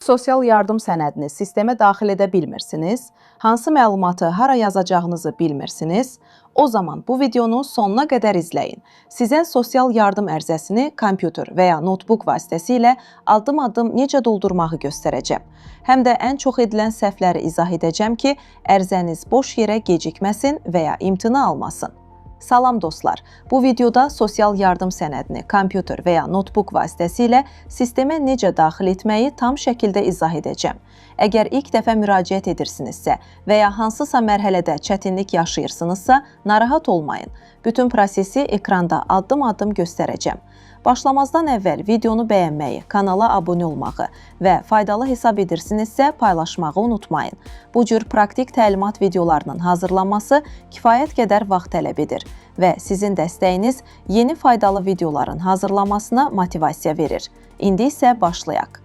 Sosial yardım sənədini sistemə daxil edə bilmirsiniz, hansı məlumatı hara yazacağınızı bilmirsiniz, o zaman bu videonu sonuna qədər izləyin. Sizə sosial yardım ərizəsini kompüter və ya notebook vasitəsilə addım-addım necə doldurmağı göstərəcəm. Həm də ən çox edilən səhvləri izah edəcəm ki, ərizəniz boş yerə gecikməsin və ya imtina almasın. Salam dostlar, bu videoda sosial yardım sənədini kompüter və ya notebook vasitəsilə sistemə necə daxil etməyi tam şəkildə izah edəcəm. Əgər ilk dəfə müraciət edirsinizsə və ya hansısa mərhələdə çətinlik yaşayırsınızsa, narahat olmayın. Bütün prosesi ekranda addım-addım göstərəcəm. Başlamazdan əvvəl videonu bəyənməyi, kanala abunə olmağı və faydalı hesab edirsinizsə paylaşmağı unutmayın. Bu cür praktik təlimat videolarının hazırlanması kifayət qədər vaxt tələb edir və sizin dəstəyiniz yeni faydalı videoların hazırlanmasına motivasiya verir. İndi isə başlayaq.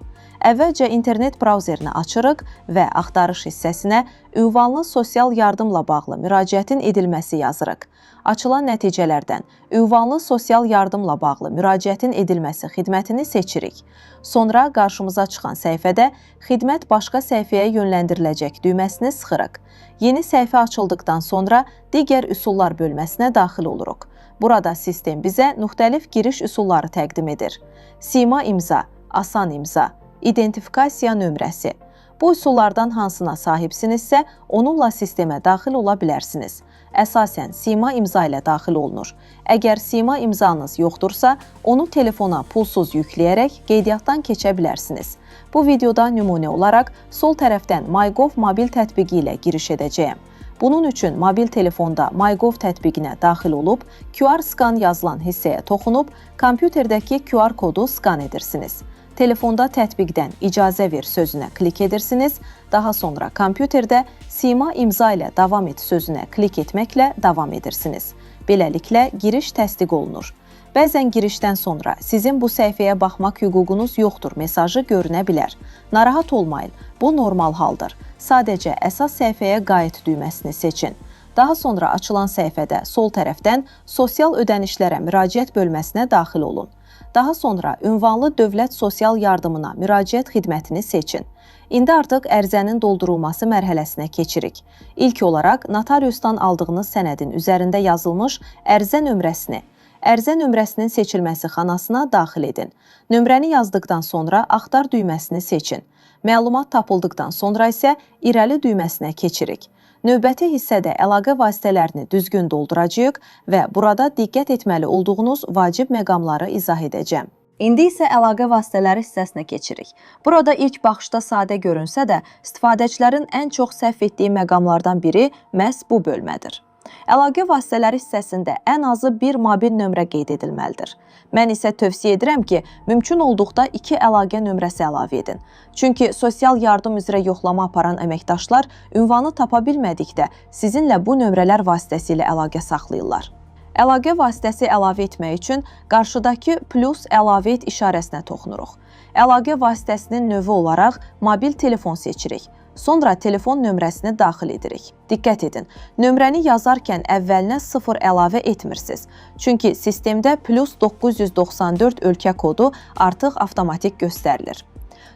Əvvəlcə internet brauzerini açırıq və axtarış hissəsinə ünvanlı sosial yardımla bağlı müraciətin edilməsi yazırıq. Açılan nəticələrdən ünvanlı sosial yardımla bağlı müraciətin edilməsi xidmətini seçirik. Sonra qarşımıza çıxan səhifədə xidmət başqa səhifəyə yönləndiriləcək düyməsini sıxırıq. Yeni səhifə açıldıqdan sonra digər üsullar bölməsinə daxil oluruq. Burada sistem bizə müxtəlif giriş üsulları təqdim edir. Sima imza, asan imza, identifikasiya nömrəsi. Bu üsullardan hansına sahibsinizsə, onunla sistemə daxil ola bilərsiniz. Əsasən, sima imza ilə daxil olunur. Əgər sima imzanız yoxdursa, onu telefona pulsuz yükləyərək qeydiyyatdan keçə bilərsiniz. Bu videoda nümunə olaraq sol tərəfdən MyGov mobil tətbiqi ilə giriş edəcəyəm. Bunun üçün mobil telefonda MyGov tətbiqinə daxil olub, QR skan yazılan hissəyə toxunub, kompüterdəki QR kodu skan edirsiniz. Telefonda tətbiqdən icazə ver sözünə klik edirsiniz, daha sonra kompüterdə sima imza ilə davam et sözünə klik etməklə davam edirsiniz. Beləliklə, giriş təsdiq olunur. Bəzən girişdən sonra sizin bu səhifəyə baxmaq hüququnuz yoxdur mesajı görünə bilər. Narahat olmayın, bu normal haldır. Sadəcə əsas səhifəyə qayıt düyməsini seçin. Daha sonra açılan səhifədə sol tərəfdən sosial ödənişlərə müraciət bölməsinə daxil olun. Daha sonra ünvanlı dövlət sosial yardımına müraciət xidmətini seçin. İndi artıq ərizənin doldurulması mərhələsinə keçirik. İlk olaraq notariusdan aldığınız sənədin üzərində yazılmış ərizə nömrəsinin seçilməsi xanasına daxil edin. Nömrəni yazdıqdan sonra axtar düyməsini seçin. Məlumat tapıldıqdan sonra isə irəli düyməsinə keçirik. Növbəti hissədə əlaqə vasitələrini düzgün dolduracağıq və burada diqqət etməli olduğunuz vacib məqamları izah edəcəm. İndi isə əlaqə vasitələri hissəsinə keçirik. Burada ilk baxışda sadə görünsə də, istifadəçilərin ən çox səhv etdiyi məqamlardan biri məhz bu bölmədir. Əlaqə vasitələri hissəsində ən azı bir mobil nömrə qeyd edilməlidir. Mən isə tövsiyə edirəm ki, mümkün olduqda 2 əlaqə nömrəsi əlavə edin. Çünki sosial yardım üzrə yoxlama aparan əməkdaşlar ünvanı tapa bilmədikdə sizinlə bu nömrələr vasitəsilə əlaqə saxlayırlar. Əlaqə vasitəsi əlavə etmək üçün qarşıdakı plus əlavə et işarəsinə toxunuruq. Əlaqə vasitəsinin növü olaraq mobil telefon seçirik. Sonra telefon nömrəsini daxil edirik. Diqqət edin, nömrəni yazarkən əvvəlinə 0 əlavə etmirsiniz. Çünki sistemdə plus 994 ölkə kodu artıq avtomatik göstərilir.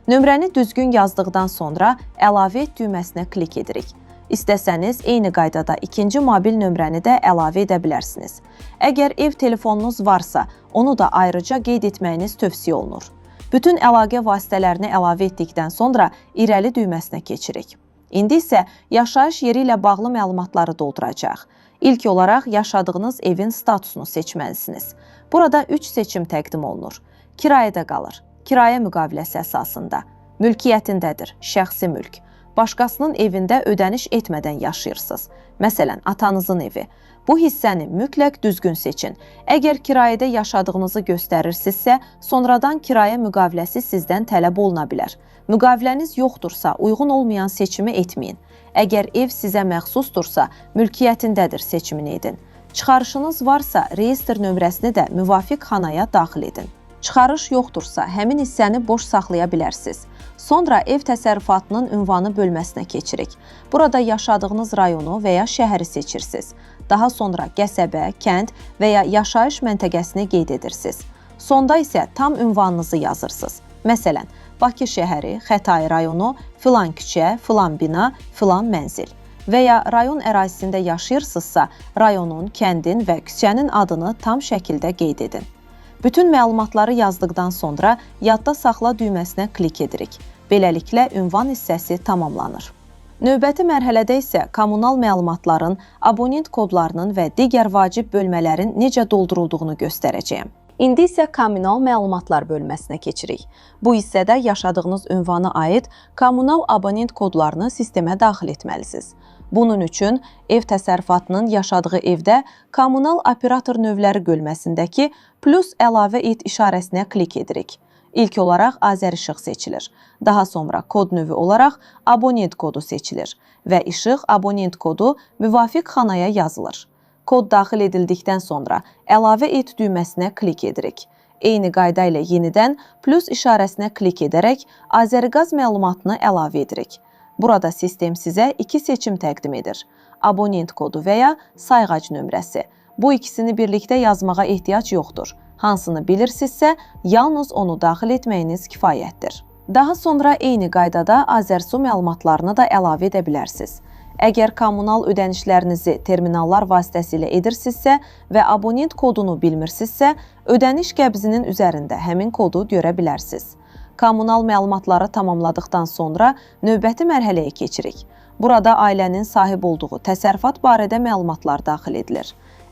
Nömrəni düzgün yazdıqdan sonra əlavə et düyməsinə klik edirik. İstəsəniz, eyni qaydada ikinci mobil nömrəni də əlavə edə bilərsiniz. Əgər ev telefonunuz varsa, onu da ayrıca qeyd etməyiniz tövsiyə olunur. Bütün əlaqə vasitələrini əlavə etdikdən sonra irəli düyməsinə keçirik. İndi isə yaşayış yeri ilə bağlı məlumatları dolduracaq. İlk olaraq yaşadığınız evin statusunu seçməlisiniz. Burada 3 seçim təqdim olunur. Kirayədə qalır, kirayə müqaviləsi əsasında, mülkiyyətindədir, şəxsi mülk. Başqasının evində ödəniş etmədən yaşayırsınız. Məsələn, atanızın evi. Bu hissəni mütləq düzgün seçin. Əgər kirayədə yaşadığınızı göstərirsinizsə, sonradan kirayə müqaviləsi sizdən tələb oluna bilər. Müqaviləniz yoxdursa, uyğun olmayan seçimi etməyin. Əgər ev sizə məxsusdursa, mülkiyyətindədir seçimini edin. Çıxarışınız varsa, reyestr nömrəsini də müvafiq xanaya daxil edin. Çıxarış yoxdursa, həmin hissəni boş saxlaya bilərsiniz. Sonra ev təsərrüfatının ünvanı bölməsinə keçirik. Burada yaşadığınız rayonu və ya şəhəri seçirsiniz. Daha sonra qəsəbə, kənd və ya yaşayış məntəqəsini qeyd edirsiniz. Sonda isə tam ünvanınızı yazırsınız. Məsələn, Bakı şəhəri, Xətai rayonu, filan küçə, filan bina, filan mənzil və ya rayon ərazisində yaşayırsınızsa, rayonun, kəndin və küçənin adını tam şəkildə qeyd edin. Bütün məlumatları yazdıqdan sonra yadda saxla düyməsinə klik edirik. Beləliklə, ünvan hissəsi tamamlanır. Növbəti mərhələdə isə kommunal məlumatların, abonent kodlarının və digər vacib bölmələrin necə doldurulduğunu göstərəcəyəm. İndi isə kommunal məlumatlar bölməsinə keçirik. Bu hissədə yaşadığınız ünvana aid kommunal abonent kodlarını sistemə daxil etməlisiniz. Bunun üçün ev təsərrüfatının yaşadığı evdə kommunal operator növləri bölməsindəki plus əlavə et işarəsinə klik edirik. İlk olaraq Azərişıq seçilir. Daha sonra kod növü olaraq abonent kodu seçilir və işıq abonent kodu müvafiq xanaya yazılır. Kod daxil edildikdən sonra əlavə et düyməsinə klik edirik. Eyni qayda ilə yenidən plus işarəsinə klik edərək Azəriqaz məlumatını əlavə edirik. Burada sistem sizə iki seçim təqdim edir. Abonent kodu və ya sayğac nömrəsi. Bu ikisini birlikdə yazmağa ehtiyac yoxdur. Hansını bilirsinizsə, yalnız onu daxil etməyiniz kifayətdir. Daha sonra eyni qaydada Azərsu məlumatlarını da əlavə edə bilərsiniz. Əgər kommunal ödənişlərinizi terminallar vasitəsilə edirsinizsə və abonent kodunu bilmirsinizsə, ödəniş qəbzinin üzərində həmin kodu görə bilərsiniz. Kommunal məlumatları tamamladıqdan sonra növbəti mərhələyə keçirik. Burada ailənin sahib olduğu təsərrüfat barədə məlumatlar daxil edilir.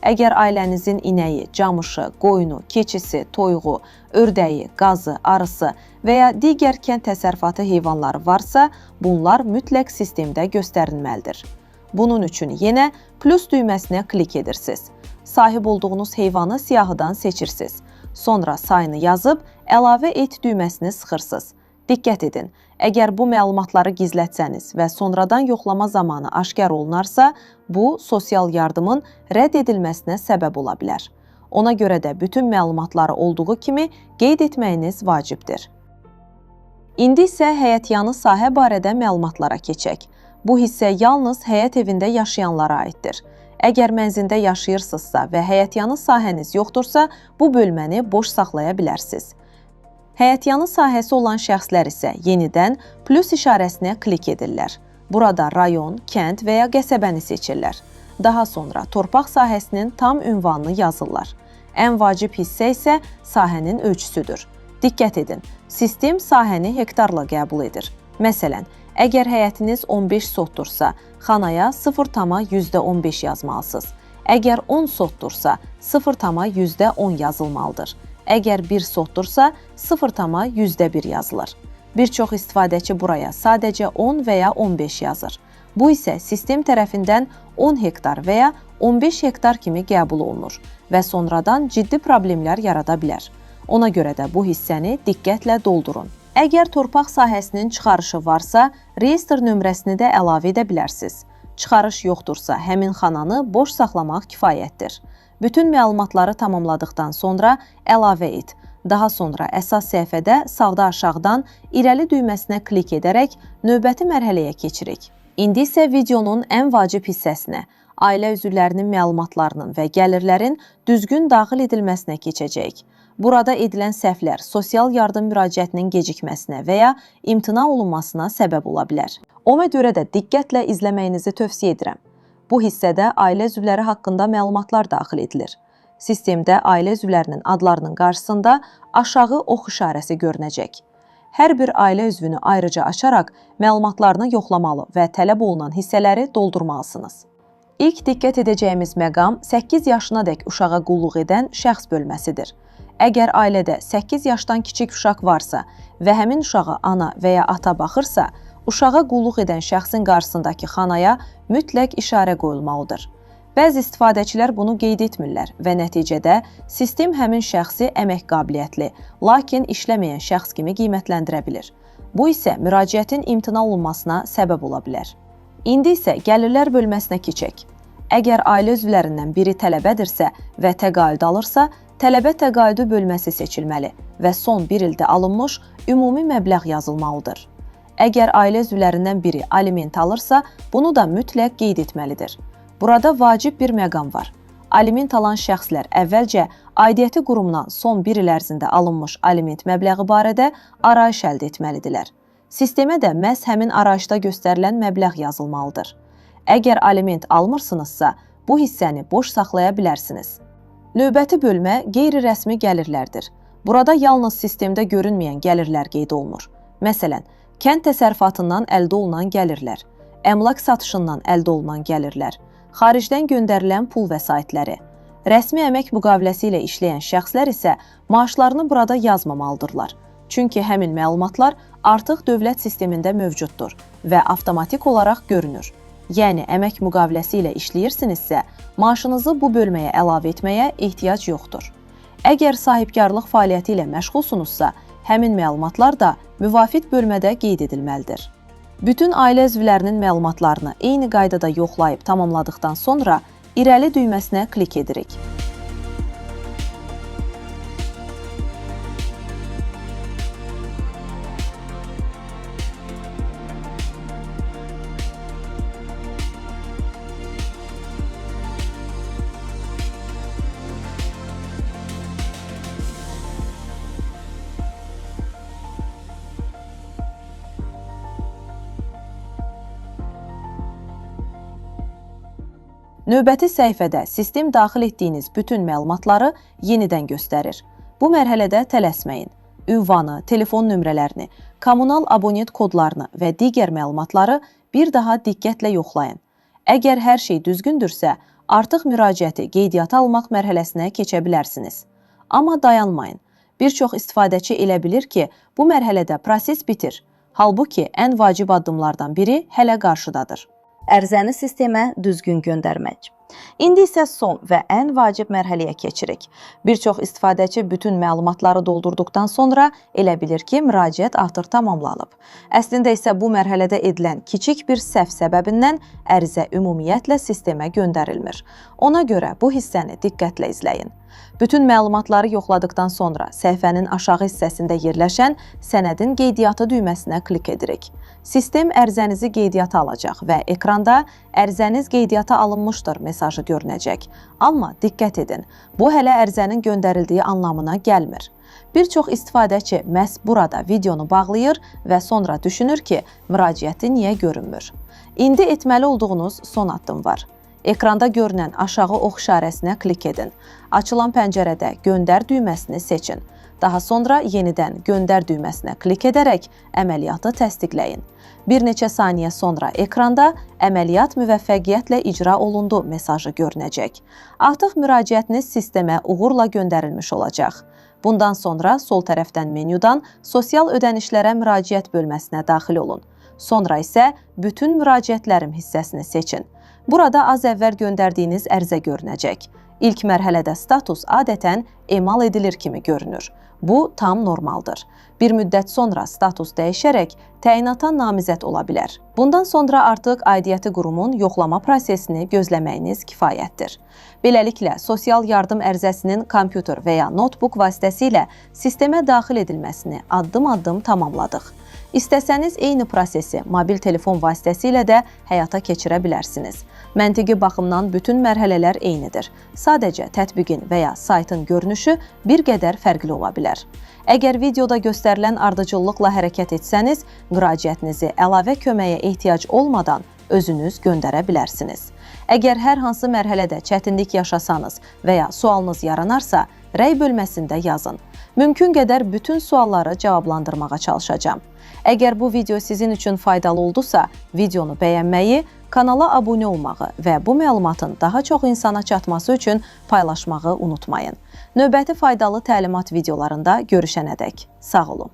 Əgər ailənizin inəyi, camışı, qoyunu, keçisi, toyuğu, ördəyi, qazı, arısı və ya digər kənd təsərrüfatı heyvanları varsa, bunlar mütləq sistemdə göstərilməlidir. Bunun üçün yenə plus düyməsinə klik edirsiniz. Sahib olduğunuz heyvanı siyahıdan seçirsiniz. Sonra sayını yazıb əlavə et düyməsini sıxırsınız. Diqqət edin, əgər bu məlumatları gizlətsəniz və sonradan yoxlama zamanı aşkar olunarsa, bu sosial yardımın rədd edilməsinə səbəb ola bilər. Ona görə də bütün məlumatları olduğu kimi qeyd etməyiniz vacibdir. İndi isə həyətyanı sahə barədə məlumatlara keçək. Bu hissə yalnız həyət evində yaşayanlara aiddir. Əgər mənzildə yaşayırsınızsa və həyətyanı sahəniz yoxdursa, bu bölməni boş saxlaya bilərsiniz. Həyətyanı sahəsi olan şəxslər isə yenidən plus işarəsinə klik edirlər. Burada rayon, kənd və ya qəsəbəni seçirlər. Daha sonra torpaq sahəsinin tam ünvanını yazırlar. Ən vacib hissə isə sahənin ölçüsüdür. Diqqət edin, sistem sahəni hektarla qəbul edir. Məsələn, əgər həyətiniz 15 sotdursa, xanaya 0,15 yazmalısınız. Əgər 10 sotdursa, 0,10 yazılmalıdır. Əgər 1 sotdursa, 0,1 yazılır. Bir çox istifadəçi buraya sadəcə 10 və ya 15 yazır. Bu isə sistem tərəfindən 10 hektar və ya 15 hektar kimi qəbul olunur və sonradan ciddi problemlər yarada bilər. Ona görə də bu hissəni diqqətlə doldurun. Əgər torpaq sahəsinin çıxarışı varsa, reyestr nömrəsini də əlavə edə bilərsiniz. Çıxarış yoxdursa, həmin xananı boş saxlamaq kifayətdir. Bütün məlumatları tamamladıqdan sonra əlavə et. Daha sonra əsas səhifədə sağda aşağıdan irəli düyməsinə klik edərək növbəti mərhələyə keçirik. İndi isə videonun ən vacib hissəsinə, ailə üzvlərinin məlumatlarının və gəlirlərin düzgün daxil edilməsinə keçəcəyik. Burada edilən səhvlər sosial yardım müraciətinin gecikməsinə və ya imtina olunmasına səbəb ola bilər. Ona görə də diqqətlə izləməyinizi tövsiyə edirəm. Bu hissədə ailə üzvləri haqqında məlumatlar daxil edilir. Sistemdə ailə üzvlərinin adlarının qarşısında aşağı ox işarəsi görünəcək. Hər bir ailə üzvünü ayrıca açaraq məlumatlarını yoxlamalı və tələb olunan hissələri doldurmalısınız. İlk diqqət edəcəyimiz məqam 8 yaşına dək uşağa qulluq edən şəxs bölməsidir. Əgər ailədə 8 yaşdan kiçik uşaq varsa və həmin uşağa ana və ya ata baxırsa, uşağa qulluq edən şəxsin qarşısındakı xanaya mütləq işarə qoyulmalıdır. Bəzi istifadəçilər bunu qeyd etmirlər və nəticədə sistem həmin şəxsi əmək qabiliyyətli, lakin işləməyən şəxs kimi qiymətləndirə bilir. Bu isə müraciətin imtina olunmasına səbəb ola bilər. İndi isə gəlirlər bölməsinə keçək. Əgər ailə üzvlərindən biri tələbədirsə və təqaüd alırsa, tələbə təqaüdü bölməsi seçilməli və son bir ildə alınmış ümumi məbləğ yazılmalıdır. Əgər ailə üzvlərindən biri aliment alırsa, bunu da mütləq qeyd etməlidir. Burada vacib bir məqam var. Aliment alan şəxslər əvvəlcə aidiyyəti qurumdan son 1 il ərzində alınmış aliment məbləği barədə arayış əldə etməlidirlər. Sistemə də məhz həmin arayışda göstərilən məbləğ yazılmalıdır. Əgər aliment almırsınızsa, bu hissəni boş saxlaya bilərsiniz. Növbəti bölmə qeyri-rəsmi gəlirlərdir. Burada yalnız sistemdə görünməyən gəlirlər qeyd olunur. Məsələn, kənd təsərrüfatından əldə olunan gəlirlər, əmlak satışından əldə olunan gəlirlər, xaricdən göndərilən pul vəsaitləri. Rəsmi əmək müqaviləsi ilə işləyən şəxslər isə maaşlarını burada yazmamalıdırlar. Çünki həmin məlumatlar artıq dövlət sistemində mövcuddur və avtomatik olaraq görünür. Yəni, əmək müqaviləsi ilə işləyirsinizsə, maaşınızı bu bölməyə əlavə etməyə ehtiyac yoxdur. Əgər sahibkarlıq fəaliyyəti ilə məşğulsunuzsa, həmin məlumatlar da müvafiq bölmədə qeyd edilməlidir. Bütün ailə üzvlərinin məlumatlarını eyni qaydada yoxlayıb tamamladıqdan sonra irəli düyməsinə klik edirik. Növbəti səhifədə sistem daxil etdiyiniz bütün məlumatları yenidən göstərir. Bu mərhələdə tələsməyin. Ünvanı, telefon nömrələrini, kommunal abonent kodlarını və digər məlumatları bir daha diqqətlə yoxlayın. Əgər hər şey düzgündürsə, artıq müraciəti qeydiyyata almaq mərhələsinə keçə bilərsiniz. Amma dayanmayın. Bir çox istifadəçi elə bilir ki, bu mərhələdə proses bitir. Halbuki ən vacib addımlardan biri hələ qarşıdadır. Ərizəni sistemə düzgün göndərmək. İndi isə son və ən vacib mərhələyə keçirik. Bir çox istifadəçi bütün məlumatları doldurduqdan sonra elə bilir ki, müraciət artıq tamamlanıb. Əslində isə bu mərhələdə edilən kiçik bir səhv səbəbindən ərizə ümumiyyətlə sistemə göndərilmir. Ona görə bu hissəni diqqətlə izləyin. Bütün məlumatları yoxladıqdan sonra səhifənin aşağı hissəsində yerləşən sənədin qeydiyyatı düyməsinə klik edirik. Sistem ərizənizi qeydiyyata alacaq və ekranda ərizəniz qeydiyyata alınmışdır mesajı görünəcək. Amma diqqət edin, bu hələ ərizənin göndərildiyi anlamına gəlmir. Bir çox istifadəçi məhz burada videonu bağlayır və sonra düşünür ki, müraciəti niyə görünmür? İndi etməli olduğunuz son addım var. Ekranda görünən aşağı ox işarəsinə klik edin. Açılan pəncərədə göndər düyməsini seçin. Daha sonra yenidən göndər düyməsinə klik edərək əməliyyatı təsdiqləyin. Bir neçə saniyə sonra ekranda əməliyyat müvəffəqiyyətlə icra olundu mesajı görünəcək. Artıq müraciətiniz sistemə uğurla göndərilmiş olacaq. Bundan sonra sol tərəfdən menyudan sosial ödənişlərə müraciət bölməsinə daxil olun. Sonra isə bütün müraciətlərim hissəsini seçin. Burada az əvvəl göndərdiyiniz ərizə görünəcək. İlk mərhələdə status adətən emal edilir kimi görünür. Bu tam normaldır. Bir müddət sonra status dəyişərək təyinata namizəd ola bilər. Bundan sonra artıq aidiyyəti qurumun yoxlama prosesini gözləməyiniz kifayətdir. Beləliklə, sosial yardım ərizəsinin kompüter və ya notebook vasitəsilə sistemə daxil edilməsini addım-addım tamamladıq. İstəsəniz eyni prosesi mobil telefon vasitəsilə də həyata keçirə bilərsiniz. Məntiqi baxımdan bütün mərhələlər eynidir. Sadəcə tətbiqin və ya saytın görünüşü bir qədər fərqli ola bilər. Əgər videoda göstərilən ardıcıllıqla hərəkət etsəniz, müraciətinizi əlavə köməyə ehtiyac olmadan özünüz göndərə bilərsiniz. Əgər hər hansı mərhələdə çətinlik yaşasanız və ya sualınız yaranarsa, rəy bölməsində yazın. Mümkün qədər bütün sualları cavablandırmağa çalışacağam. Əgər bu video sizin üçün faydalı oldusa, videonu bəyənməyi, kanala abunə olmağı və bu məlumatın daha çox insana çatması üçün paylaşmağı unutmayın. Növbəti faydalı təlimat videolarında görüşənədək sağ olun.